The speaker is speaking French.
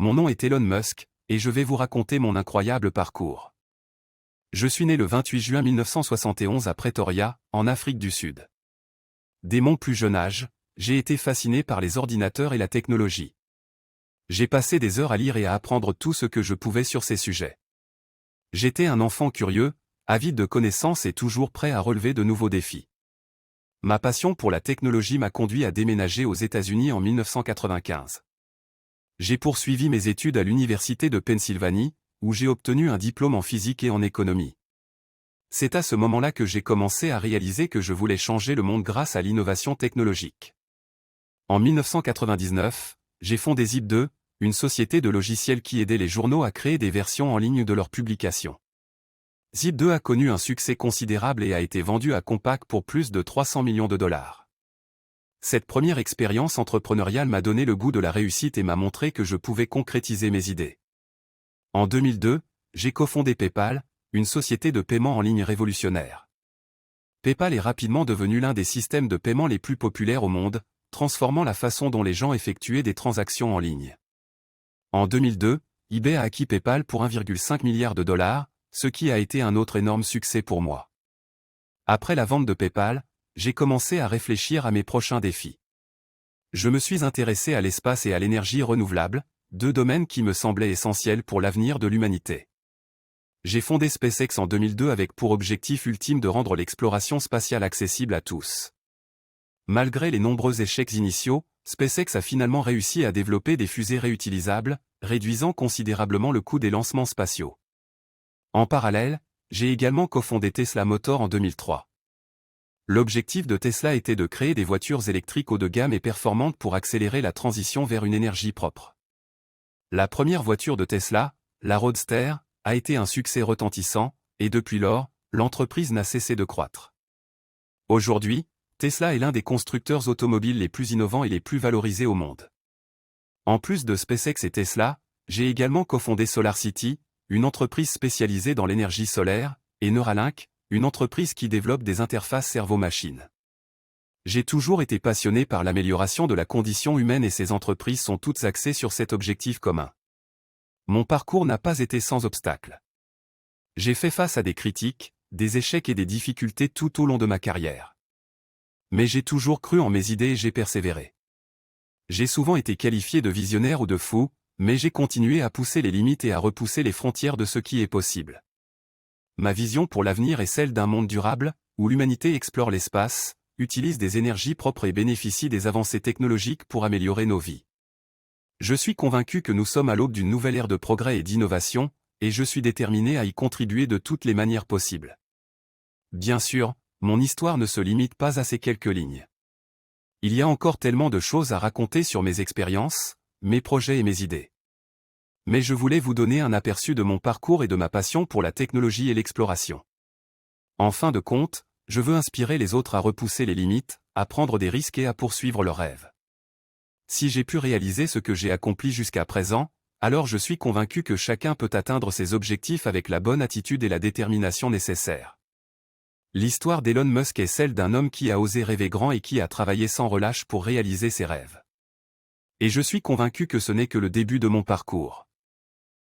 Mon nom est Elon Musk, et je vais vous raconter mon incroyable parcours. Je suis né le 28 juin 1971 à Pretoria, en Afrique du Sud. Dès mon plus jeune âge, j'ai été fasciné par les ordinateurs et la technologie. J'ai passé des heures à lire et à apprendre tout ce que je pouvais sur ces sujets. J'étais un enfant curieux, avide de connaissances et toujours prêt à relever de nouveaux défis. Ma passion pour la technologie m'a conduit à déménager aux États-Unis en 1995. J'ai poursuivi mes études à l'Université de Pennsylvanie, où j'ai obtenu un diplôme en physique et en économie. C'est à ce moment-là que j'ai commencé à réaliser que je voulais changer le monde grâce à l'innovation technologique. En 1999, j'ai fondé Zip2, une société de logiciels qui aidait les journaux à créer des versions en ligne de leurs publications. Zip2 a connu un succès considérable et a été vendu à Compaq pour plus de 300 millions de dollars. Cette première expérience entrepreneuriale m'a donné le goût de la réussite et m'a montré que je pouvais concrétiser mes idées. En 2002, j'ai cofondé PayPal, une société de paiement en ligne révolutionnaire. PayPal est rapidement devenu l'un des systèmes de paiement les plus populaires au monde, transformant la façon dont les gens effectuaient des transactions en ligne. En 2002, eBay a acquis PayPal pour 1,5 milliard de dollars, ce qui a été un autre énorme succès pour moi. Après la vente de PayPal, j'ai commencé à réfléchir à mes prochains défis. Je me suis intéressé à l'espace et à l'énergie renouvelable, deux domaines qui me semblaient essentiels pour l'avenir de l'humanité. J'ai fondé SpaceX en 2002 avec pour objectif ultime de rendre l'exploration spatiale accessible à tous. Malgré les nombreux échecs initiaux, SpaceX a finalement réussi à développer des fusées réutilisables, réduisant considérablement le coût des lancements spatiaux. En parallèle, j'ai également cofondé Tesla Motors en 2003. L'objectif de Tesla était de créer des voitures électriques haut de gamme et performantes pour accélérer la transition vers une énergie propre. La première voiture de Tesla, la Roadster, a été un succès retentissant, et depuis lors, l'entreprise n'a cessé de croître. Aujourd'hui, Tesla est l'un des constructeurs automobiles les plus innovants et les plus valorisés au monde. En plus de SpaceX et Tesla, j'ai également cofondé SolarCity, une entreprise spécialisée dans l'énergie solaire, et Neuralink, une entreprise qui développe des interfaces cerveau-machine. J'ai toujours été passionné par l'amélioration de la condition humaine et ces entreprises sont toutes axées sur cet objectif commun. Mon parcours n'a pas été sans obstacles. J'ai fait face à des critiques, des échecs et des difficultés tout au long de ma carrière. Mais j'ai toujours cru en mes idées et j'ai persévéré. J'ai souvent été qualifié de visionnaire ou de fou, mais j'ai continué à pousser les limites et à repousser les frontières de ce qui est possible. Ma vision pour l'avenir est celle d'un monde durable, où l'humanité explore l'espace, utilise des énergies propres et bénéficie des avancées technologiques pour améliorer nos vies. Je suis convaincu que nous sommes à l'aube d'une nouvelle ère de progrès et d'innovation, et je suis déterminé à y contribuer de toutes les manières possibles. Bien sûr, mon histoire ne se limite pas à ces quelques lignes. Il y a encore tellement de choses à raconter sur mes expériences, mes projets et mes idées. Mais je voulais vous donner un aperçu de mon parcours et de ma passion pour la technologie et l'exploration. En fin de compte, je veux inspirer les autres à repousser les limites, à prendre des risques et à poursuivre leurs rêves. Si j'ai pu réaliser ce que j'ai accompli jusqu'à présent, alors je suis convaincu que chacun peut atteindre ses objectifs avec la bonne attitude et la détermination nécessaires. L'histoire d'Elon Musk est celle d'un homme qui a osé rêver grand et qui a travaillé sans relâche pour réaliser ses rêves. Et je suis convaincu que ce n'est que le début de mon parcours.